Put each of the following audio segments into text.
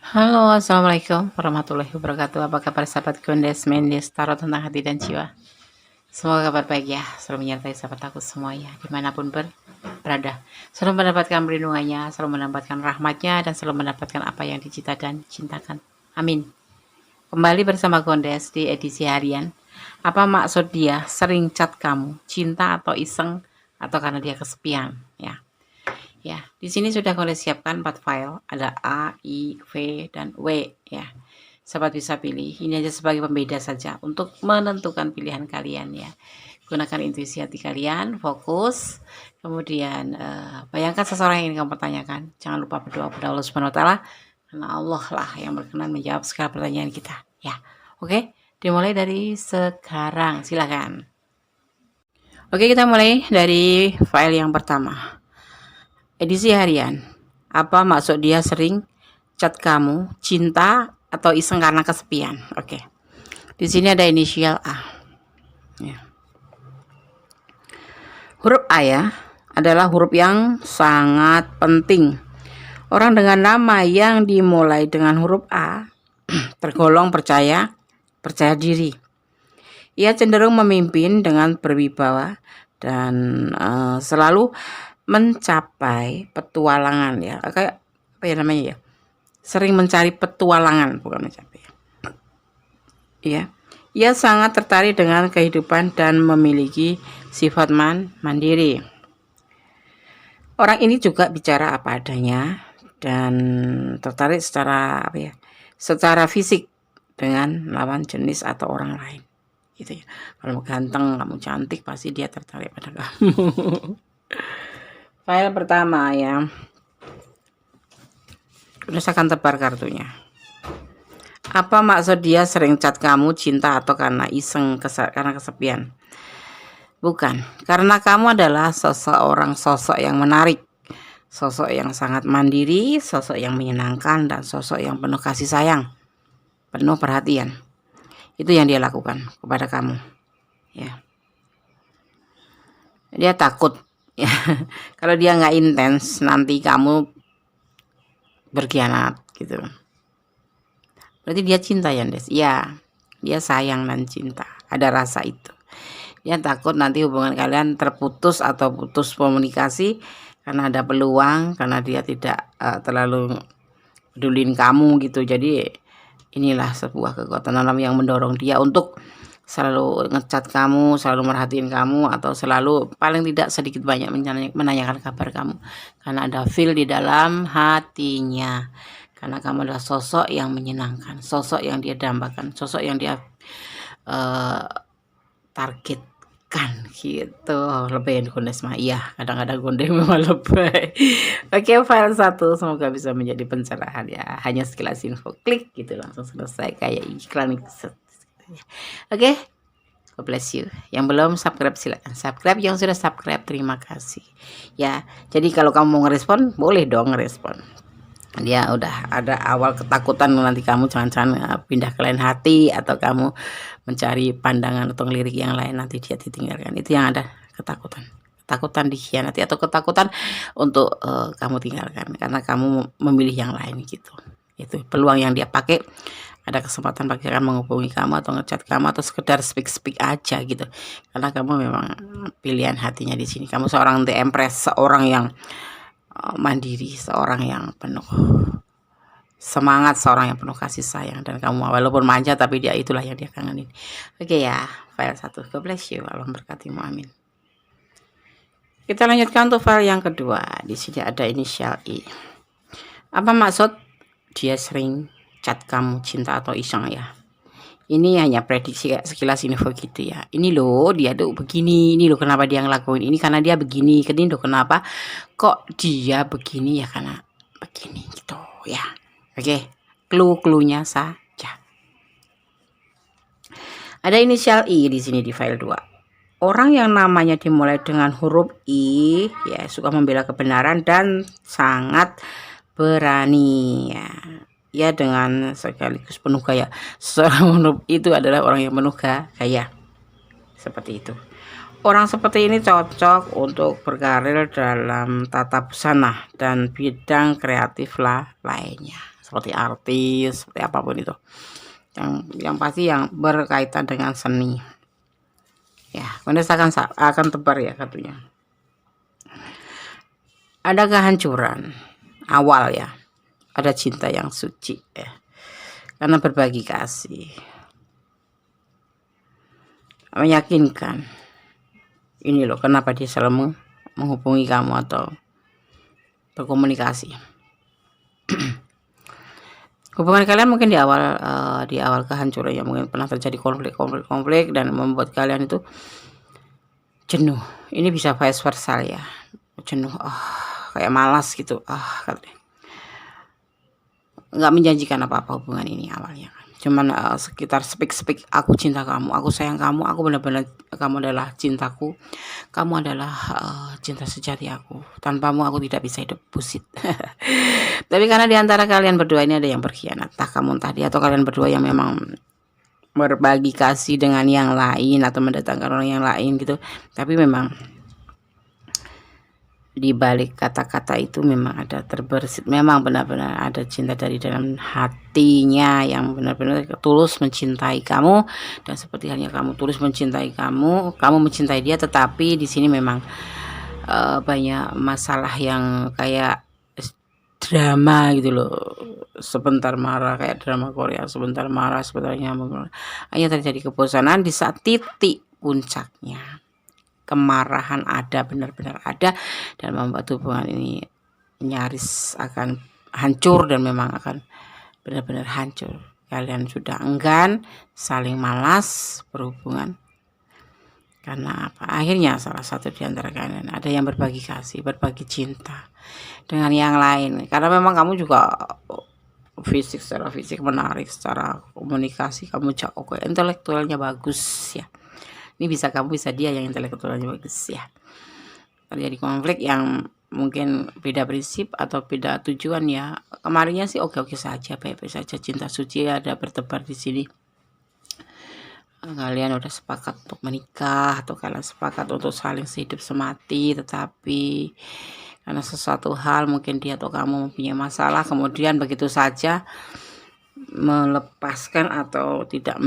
Halo, assalamualaikum warahmatullahi wabarakatuh. Apa kabar sahabat Gondes Mendes Tarot tentang hati dan jiwa? Semoga kabar baik ya, selalu menyertai sahabat aku semua ya, dimanapun berada. Selalu mendapatkan perlindungannya, selalu mendapatkan rahmatnya, dan selalu mendapatkan apa yang dicita dan cintakan. Amin. Kembali bersama Gondes di edisi harian. Apa maksud dia sering chat kamu? Cinta atau iseng? Atau karena dia kesepian? Ya, di sini sudah kalian siapkan 4 file, ada A, I, V, dan W ya. Sobat bisa pilih, ini aja sebagai pembeda saja untuk menentukan pilihan kalian ya. Gunakan intuisi hati kalian, fokus, kemudian bayangkan seseorang yang ingin kamu pertanyakan. Jangan lupa berdoa pada Allah Subhanahu wa taala, karena Allah lah yang berkenan menjawab segala pertanyaan kita ya. Oke, dimulai dari sekarang, silakan. Oke, kita mulai dari file yang pertama. Edisi harian. Apa maksud dia sering chat kamu? Cinta atau iseng karena kesepian? Oke. Di sini ada inisial A. Ya. Huruf A ya adalah huruf yang sangat penting. Orang dengan nama yang dimulai dengan huruf A tergolong percaya diri. Ia cenderung memimpin dengan berwibawa dan selalu mencapai petualangan ya, kayak apa ya namanya ya, sering mencari petualangan, bukan mencapai ya. Ia sangat tertarik dengan kehidupan dan memiliki sifat mandiri. Orang ini juga bicara apa adanya dan tertarik secara fisik dengan lawan jenis atau orang lain gitu ya. Kalau ganteng, kamu cantik, pasti dia tertarik pada kamu. File pertama ya. Udah saya akan tebar kartunya. Apa maksud dia sering chat kamu? Cinta atau karena iseng karena kesepian? Bukan, karena kamu adalah sosok yang menarik, sosok yang sangat mandiri, sosok yang menyenangkan, dan sosok yang penuh kasih sayang, penuh perhatian. Itu yang dia lakukan kepada kamu ya. Dia takut ya, kalau dia nggak intens nanti kamu berkhianat gitu. Berarti dia cinta ya, Des? Ya, dia sayang dan cinta, ada rasa itu. Dia takut nanti hubungan kalian terputus atau putus komunikasi karena ada peluang, karena dia tidak terlalu pedulin kamu gitu. Jadi inilah sebuah kekuatan alam yang mendorong dia untuk selalu ngechat kamu, selalu merhatiin kamu, atau selalu paling tidak sedikit banyak menanyakan kabar kamu, karena ada feel di dalam hatinya, karena kamu adalah sosok yang menyenangkan, sosok yang dia dambakan, sosok yang dia targetkan gitu. Lebih Gondes mah iya, kadang-kadang Gondes memang lebih. Oke, file 1 semoga bisa menjadi pencerahan ya, hanya sekilas info, klik gitu langsung selesai kayak iklan. Oke, God bless you. Yang belum subscribe silakan subscribe, yang sudah subscribe terima kasih ya. Jadi kalau kamu mau ngerespon boleh dong ngerespon. Dia udah ada awal ketakutan nanti kamu jangan-jangan pindah ke lain hati, atau kamu mencari pandangan atau lirik yang lain nanti dia ditinggalkan. Itu yang ada ketakutan dikhianati atau ketakutan untuk kamu tinggalkan karena kamu memilih yang lain gitu. Itu peluang yang dia pakai, ada kesempatan bagi akan menghubungi kamu atau ngechat kamu atau sekedar speak aja gitu, karena kamu memang pilihan hatinya di sini. Kamu seorang The Empress, seorang yang mandiri, seorang yang penuh semangat, seorang yang penuh kasih sayang, dan kamu walaupun manja tapi dia itulah yang dia kangenin. Oke ya, file 1. God bless you, Allah berkatimu, amin. Kita lanjutkan untuk file yang kedua. Di sini ada inisial I. Apa maksud dia sering chat kamu? Cinta atau iseng ya? Ini hanya prediksi sekilas info gitu ya. Ini loh dia tuh begini, ini loh kenapa dia ngelakuin ini, karena dia begini. Ini loh kenapa kok dia begini ya, karena begini gitu ya. Oke, clue-nya saja. Ada inisial I di sini di file 2. Orang yang namanya dimulai dengan huruf I ya, suka membela kebenaran dan sangat berani ya. Ya, dengan sekaligus penuh gaya. Seorang itu adalah orang yang penuh gaya. Seperti itu. Orang seperti ini cocok untuk berkarir dalam tata busana dan bidang kreatif lainnya. seperti artis, seperti apapun itu. Yang pasti yang berkaitan dengan seni. Ya, Kandas akan tebar ya kartunya. Ada kehancuran awal ya. Ada cinta yang suci ya. Karena berbagi kasih. Meyakinkan. Ini loh kenapa dia selalu menghubungi kamu atau berkomunikasi. Hubungan kalian mungkin di awal kehancuran ya, mungkin pernah terjadi konflik dan membuat kalian itu jenuh. Ini bisa vice versa ya, jenuh, kayak malas gitu, nggak menjanjikan apa-apa hubungan ini awalnya. Cuman sekitar speak aku cinta kamu, aku sayang kamu, aku benar-benar, kamu adalah cintaku, kamu adalah cinta sejati aku, tanpamu aku tidak bisa hidup, bullshit. Tapi karena diantara kalian berdua ini ada yang berkhianat, entah kamu entah dia, atau kalian berdua yang memang berbagi kasih dengan yang lain atau mendatangkan orang yang lain gitu. Tapi memang di balik kata-kata itu memang ada terbersit, memang benar-benar ada cinta dari dalam hatinya yang benar-benar tulus mencintai kamu, dan seperti halnya kamu tulus mencintai kamu mencintai dia. Tetapi di sini memang banyak masalah yang kayak drama gitu loh, sebentar marah kayak drama Korea, sebentar marah sebentar nyambung, hanya terjadi kebosanan di saat titik puncaknya. Kemarahan ada, benar-benar ada, dan membuat hubungan ini nyaris akan hancur, dan memang akan benar-benar hancur. Kalian sudah enggan, saling malas berhubungan. Karena apa? Akhirnya salah satu di antara kalian ada yang berbagi kasih, berbagi cinta dengan yang lain. Karena memang kamu juga secara fisik menarik, secara komunikasi kamu jauh, intelektualnya bagus ya. Ini bisa kamu, bisa dia yang intelektualnya bagus ya. Terjadi konflik yang mungkin beda prinsip atau beda tujuan ya. Kemarinnya sih oke-oke saja, baik-baik saja, cinta suci ada bertebar di sini. Kalian udah sepakat untuk menikah, atau kalian sepakat untuk saling sehidup semati, tetapi karena sesuatu hal mungkin dia atau kamu mempunyai masalah, kemudian begitu saja melepaskan atau tidak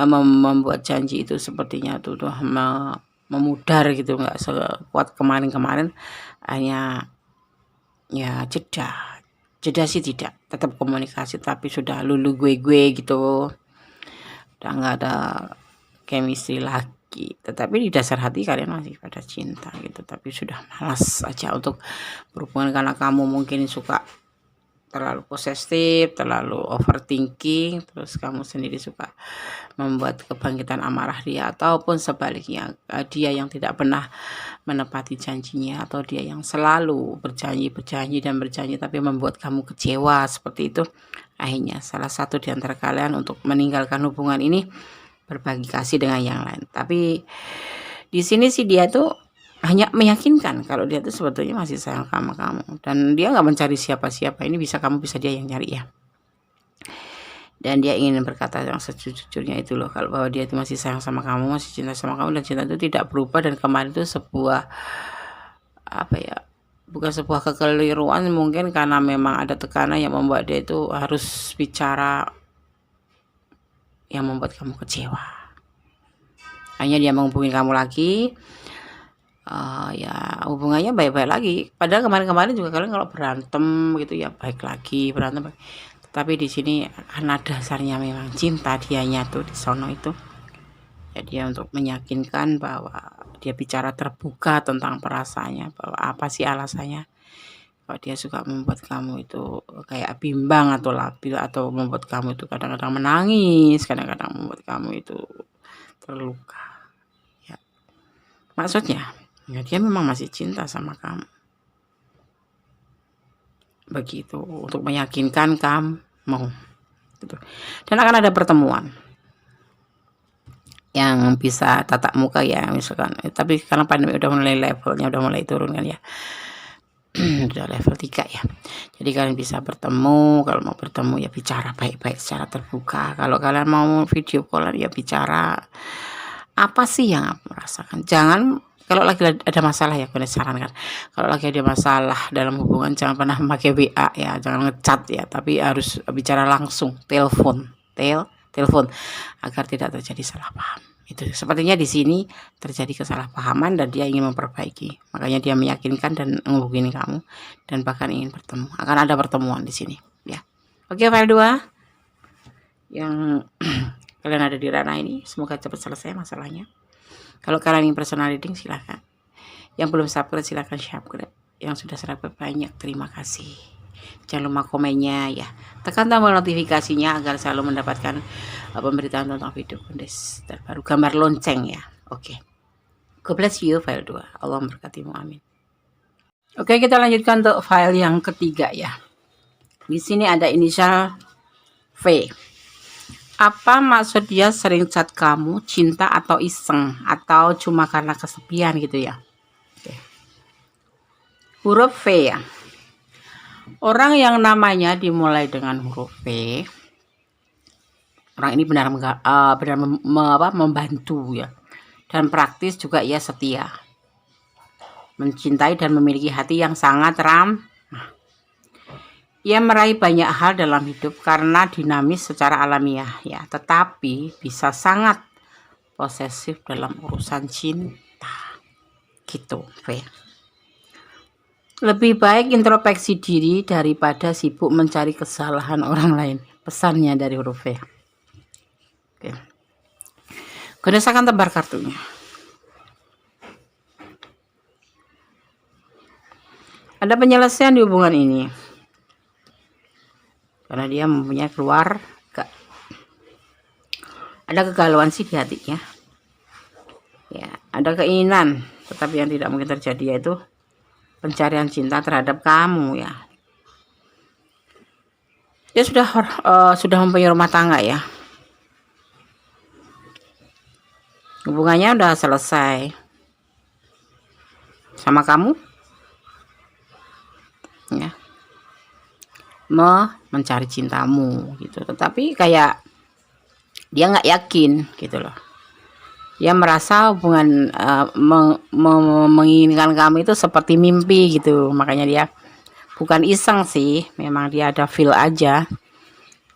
membuat janji itu, sepertinya itu udah memudar gitu, nggak sekuat kemarin-kemarin. Hanya ya jeda sih tidak, tetap komunikasi, tapi sudah lulu gue gitu, udah nggak ada chemistry lagi. Tetapi di dasar hati kalian masih pada cinta gitu, tapi sudah malas aja untuk berhubungan karena kamu mungkin suka terlalu posesif, terlalu overthinking, terus kamu sendiri suka membuat kebangkitan amarah dia, ataupun sebaliknya dia yang tidak pernah menepati janjinya, atau dia yang selalu berjanji tapi membuat kamu kecewa seperti itu. Akhirnya salah satu di antara kalian untuk meninggalkan hubungan ini berbagi kasih dengan yang lain. Tapi di sini sih dia tuh hanya meyakinkan kalau dia tuh sebetulnya masih sayang sama kamu, dan dia nggak mencari siapa-siapa. Ini bisa kamu, bisa dia yang nyari ya. Dan dia ingin berkata yang sejujurnya itu loh, kalau bahwa dia itu masih sayang sama kamu, masih cinta sama kamu, dan cinta itu tidak berubah. Dan kemarin itu sebuah apa ya, bukan sebuah kekeliruan, mungkin karena memang ada tekanan yang membuat dia itu harus bicara yang membuat kamu kecewa. Hanya dia menghubungi kamu lagi, ya hubungannya baik-baik lagi. Padahal kemarin-kemarin juga kalian kalau berantem gitu ya baik lagi, berantem. Tapi di sini karena dasarnya memang cinta, dianya tuh di sono itu, ya dia untuk meyakinkan bahwa dia bicara terbuka tentang perasaannya, bahwa apa sih alasannya, kalau dia suka membuat kamu itu kayak bimbang atau labil, atau membuat kamu itu kadang-kadang menangis, kadang-kadang membuat kamu itu terluka ya. Maksudnya ya dia memang masih cinta sama kamu, begitu, untuk meyakinkan kamu gitu. Dan akan ada pertemuan yang bisa tatap muka ya misalkan, tapi karena pandemi udah mulai levelnya udah mulai turun kan ya, udah level 3 ya. Jadi kalian bisa bertemu, kalau mau bertemu ya bicara baik-baik secara terbuka. Kalau kalian mau video call ya bicara apa sih yang aku rasakan. Jangan Kalau lagi ada masalah ya, aku sarankan kalau lagi ada masalah dalam hubungan jangan pernah memakai WA ya, jangan ngechat ya, tapi harus bicara langsung, telepon agar tidak terjadi salah paham. Itu sepertinya di sini terjadi kesalahpahaman dan dia ingin memperbaiki, makanya dia meyakinkan dan menghubungi kamu dan bahkan ingin bertemu. Akan ada pertemuan di sini ya. Oke, file 2 yang kalian ada di ranah ini, semoga cepat selesai masalahnya. Kalau kalian ingin personal reading silahkan. Yang belum subscribe silahkan subscribe. Yang sudah subscribe banyak terima kasih. Jangan lupa komennya ya. Tekan tombol notifikasinya agar selalu mendapatkan pemberitaan tentang video kondes terbaru, gambar lonceng ya. Oke. God bless you file 2. Allah memberkatimu, amin. Oke, kita lanjutkan untuk file yang ketiga ya. Di sini ada inisial V. Apa maksud dia sering chat kamu, cinta atau iseng atau cuma karena kesepian gitu ya. Oke. Huruf V ya. Orang yang namanya dimulai dengan huruf V, orang ini benar membantu ya, dan praktis juga. Ia setia, mencintai dan memiliki hati yang sangat ramah. Ia meraih banyak hal dalam hidup karena dinamis secara alamiah ya, tetapi bisa sangat posesif dalam urusan cinta gitu. V. Lebih baik introspeksi diri daripada sibuk mencari kesalahan orang lain. Pesannya dari huruf V. Oke. Gunakan tebar kartunya. Ada penyelesaian di hubungan ini. Karena dia mempunyai keluarga. Ada kegalauan sih di hatinya. Ya, ada keinginan, tetapi yang tidak mungkin terjadi yaitu pencarian cinta terhadap kamu ya. Dia sudah mempunyai rumah tangga ya. Hubungannya udah selesai sama kamu ya. Mencari cintamu gitu, tetapi kayak dia nggak yakin gitu loh. Dia merasa hubungan menginginkan kamu itu seperti mimpi gitu. Makanya dia bukan iseng sih, memang dia ada feel aja.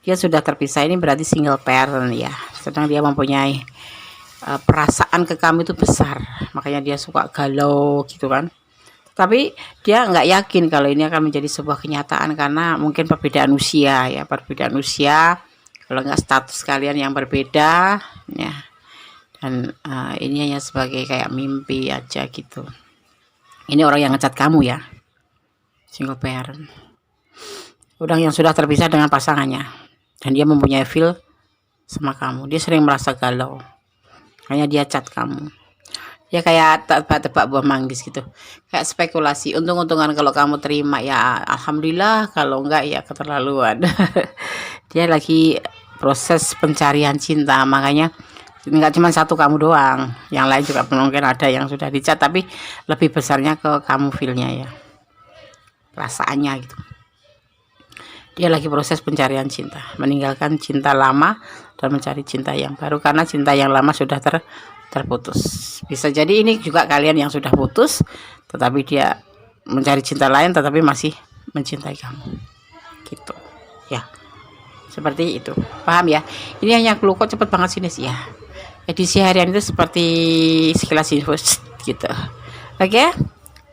Dia sudah terpisah, ini berarti single parent ya. Sedang dia mempunyai perasaan ke kamu itu besar. Makanya dia suka galau gitu kan. Tapi dia nggak yakin kalau ini akan menjadi sebuah kenyataan karena mungkin perbedaan usia ya. Perbedaan usia, kalau nggak status kalian yang berbeda ya. Dan ini hanya sebagai kayak mimpi aja gitu. Ini orang yang ngecat kamu ya, single parent, orang yang sudah terpisah dengan pasangannya dan dia mempunyai feel sama kamu. Dia sering merasa galau, makanya dia cat kamu. Dia kayak tebak-tebak buah manggis gitu, kayak spekulasi. Untung-untungan kalau kamu terima ya alhamdulillah, kalau enggak ya keterlaluan. Dia lagi proses pencarian cinta, makanya nggak cuma satu kamu doang, yang lain juga mungkin ada yang sudah dicat, tapi lebih besarnya ke kamu feelnya ya, perasaannya gitu. Dia lagi proses pencarian cinta, meninggalkan cinta lama dan mencari cinta yang baru karena cinta yang lama sudah terputus. Bisa jadi ini juga kalian yang sudah putus, tetapi dia mencari cinta lain tetapi masih mencintai kamu gitu ya. Seperti itu, paham ya? Ini hanya clue, kok cepet banget sini sih ya. Edisi harian itu seperti sekilas info gitu. Oke,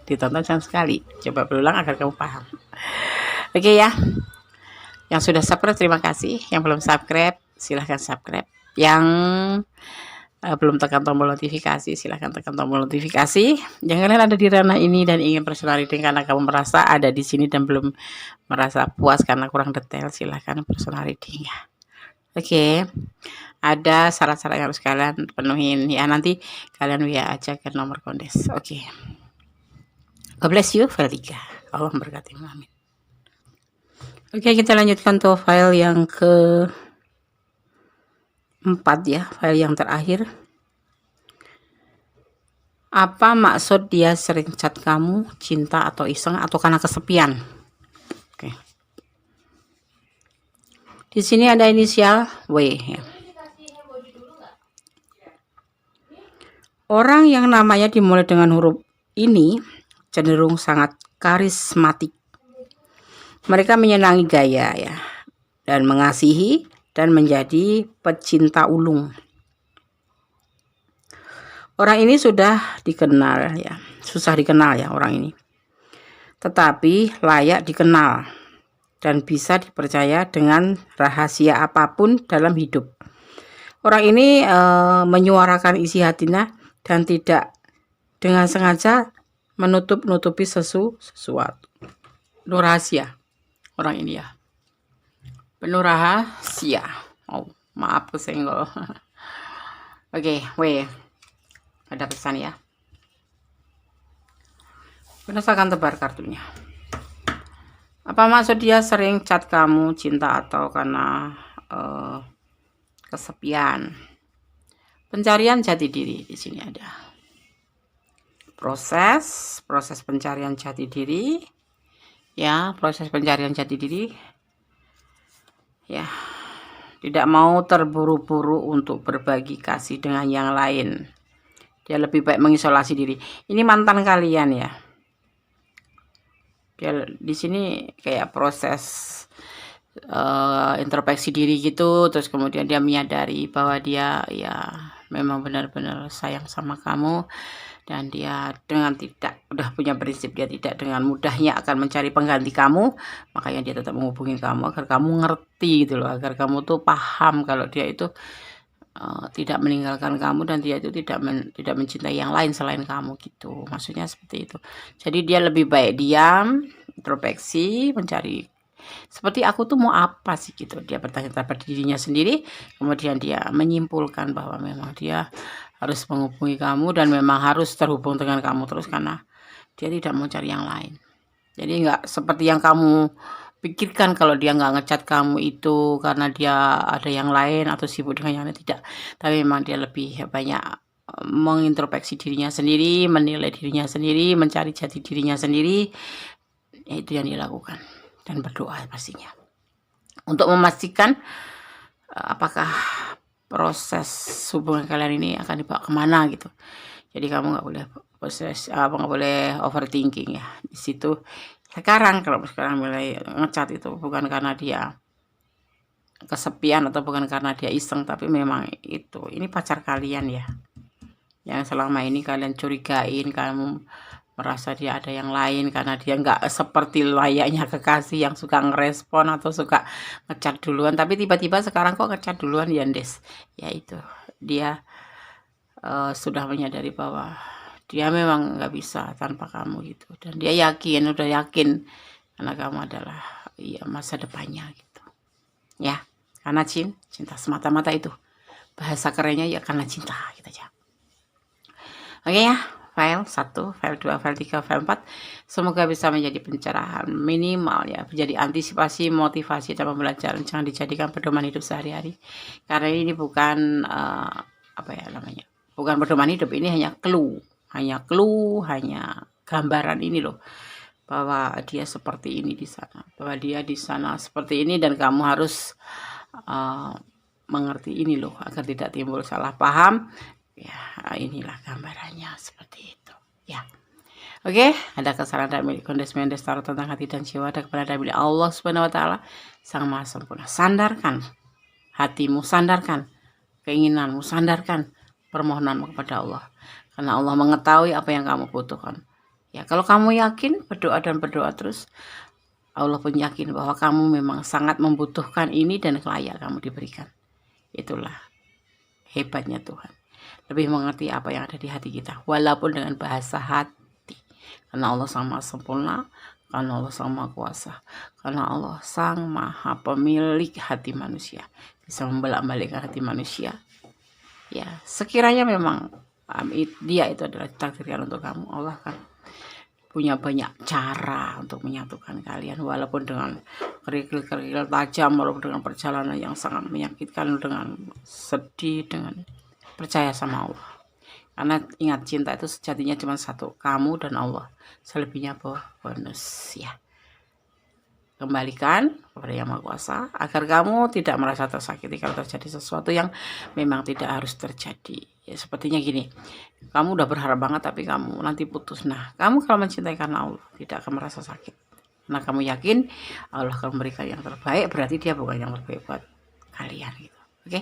ditonton sama sekali, coba berulang agar kamu paham. Oke ya, yang sudah subscribe terima kasih, yang belum subscribe silahkan subscribe, yang belum tekan tombol notifikasi silahkan tekan tombol notifikasi. Yang kalian ada di ranah ini dan ingin personal reading karena kamu merasa ada di sini dan belum merasa puas karena kurang detail, silahkan personal reading ya. Oke, ada syarat-syarat yang harus kalian penuhin ya, nanti kalian WA aja ke nomor kondes. Oke. God bless you file 3. Allah memberkati, amin. Oke, kita lanjutkan tuh file yang ke 4 ya, file yang terakhir. Apa maksud dia sering chat kamu, cinta atau iseng atau karena kesepian? Oke. Di sini ada inisial W ya. Orang yang namanya dimulai dengan huruf ini cenderung sangat karismatik. Mereka menyenangi gaya ya, dan mengasihi dan menjadi pecinta ulung. Orang ini sudah dikenal ya, susah dikenal ya orang ini. Tetapi layak dikenal dan bisa dipercaya dengan rahasia apapun dalam hidup. Orang ini menyuarakan isi hatinya dan tidak dengan sengaja menutup-nutupi sesuatu. Penuh rahasia orang ini ya. Penuh rahasia. Oh, maaf kesenggol. Oke, ada pesan ya. Akan tebar kartunya. Apa maksud dia sering chat kamu cinta atau karena kesepian? Pencarian jati diri di sini ada. Proses pencarian jati diri. Ya, proses pencarian jati diri. Ya. Tidak mau terburu-buru untuk berbagi kasih dengan yang lain. Dia lebih baik mengisolasi diri. Ini mantan kalian ya. Dia di sini kayak proses introspeksi diri gitu, terus kemudian dia menyadari bahwa dia ya memang benar-benar sayang sama kamu, dan dia dengan tidak udah punya prinsip, dia tidak dengan mudahnya akan mencari pengganti kamu, makanya dia tetap menghubungi kamu agar kamu ngerti gitu loh, agar kamu tuh paham kalau dia itu tidak meninggalkan kamu dan dia itu tidak mencintai yang lain selain kamu gitu, maksudnya seperti itu. Jadi dia lebih baik diam, introspeksi, mencari seperti aku tuh mau apa sih gitu. Dia bertanya pada dirinya sendiri, kemudian dia menyimpulkan bahwa memang dia harus menghubungi kamu dan memang harus terhubung dengan kamu terus karena dia tidak mau cari yang lain. Jadi nggak seperti yang kamu pikirkan kalau dia nggak ngecat kamu itu karena dia ada yang lain atau sibuk dengan yang lain, tidak. Tapi memang dia lebih banyak mengintrospeksi dirinya sendiri, menilai dirinya sendiri, mencari jati dirinya sendiri. Itu yang dilakukan dan berdoa pastinya untuk memastikan apakah proses hubungan kalian ini akan dibawa kemana gitu. Jadi kamu nggak boleh nggak boleh overthinking ya di situ. Sekarang kalau sekarang mulai ngecat itu bukan karena dia kesepian atau bukan karena dia iseng, tapi memang itu ini pacar kalian ya, yang selama ini kalian curigain, kamu merasa dia ada yang lain karena dia nggak seperti layaknya kekasih yang suka ngerespon atau suka ngecat duluan, tapi tiba-tiba sekarang kok ngecat duluan ya Des, ya itu dia sudah menyadari bahwa dia memang nggak bisa tanpa kamu gitu, dan dia udah yakin karena kamu adalah ya masa depannya gitu ya, karena cinta semata-mata itu bahasa kerennya ya, karena cinta gitu aja. Oke ya, file 1, file 2, file 3, file 4 semoga bisa menjadi pencerahan minimal ya, menjadi antisipasi, motivasi dalam pembelajaran. Jangan dijadikan pedoman hidup sehari-hari karena ini bukan apa ya namanya, bukan pedoman hidup, ini hanya clue, hanya gambaran ini loh, bahwa dia seperti ini di sana, bahwa dia di sana seperti ini, dan kamu harus mengerti ini loh agar tidak timbul salah paham ya. Inilah gambarannya seperti itu ya. Oke, ada kesalahan dan milik Kondes Mendes taruh tentang hati dan jiwa ada kepada milik Allah Subhanahu wa taala Sang Maha Sempurna. Sandarkan hatimu, sandarkan keinginanmu, sandarkan permohonanmu kepada Allah, karena Allah mengetahui apa yang kamu butuhkan ya. Kalau kamu yakin, berdoa terus, Allah pun yakin bahwa kamu memang sangat membutuhkan ini dan layak kamu diberikan. Itulah hebatnya Tuhan, lebih mengerti apa yang ada di hati kita walaupun dengan bahasa hati, karena Allah Sang Maha Sempurna, karena Allah Sang Maha Kuasa, karena Allah Sang Maha Pemilik hati manusia, bisa membolak-balikkan hati manusia ya. Sekiranya memang dia itu adalah takdirkan untuk kamu, Allah kan punya banyak cara untuk menyatukan kalian, walaupun dengan kerikil-kerikil tajam, walaupun dengan perjalanan yang sangat menyakitkan, dengan sedih, dengan percaya sama Allah. Karena ingat, cinta itu sejatinya cuma satu, kamu dan Allah. Selebihnya bonus ya. kembalikan kepada Yang Maha Kuasa agar kamu tidak merasa tersakiti kalau terjadi sesuatu yang memang tidak harus terjadi. Ya, sepertinya gini, kamu udah berharap banget tapi kamu nanti putus. Nah, kamu kalau mencintai karena Allah tidak akan merasa sakit. Nah, kamu yakin Allah akan memberikan yang terbaik, berarti dia bukan yang terbaik buat kalian gitu. Oke?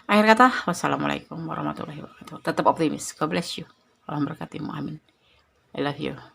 Akhir kata, wassalamualaikum warahmatullahi wabarakatuh. Tetap optimis. God bless you. Allah memberkatimu. Amin. I love you.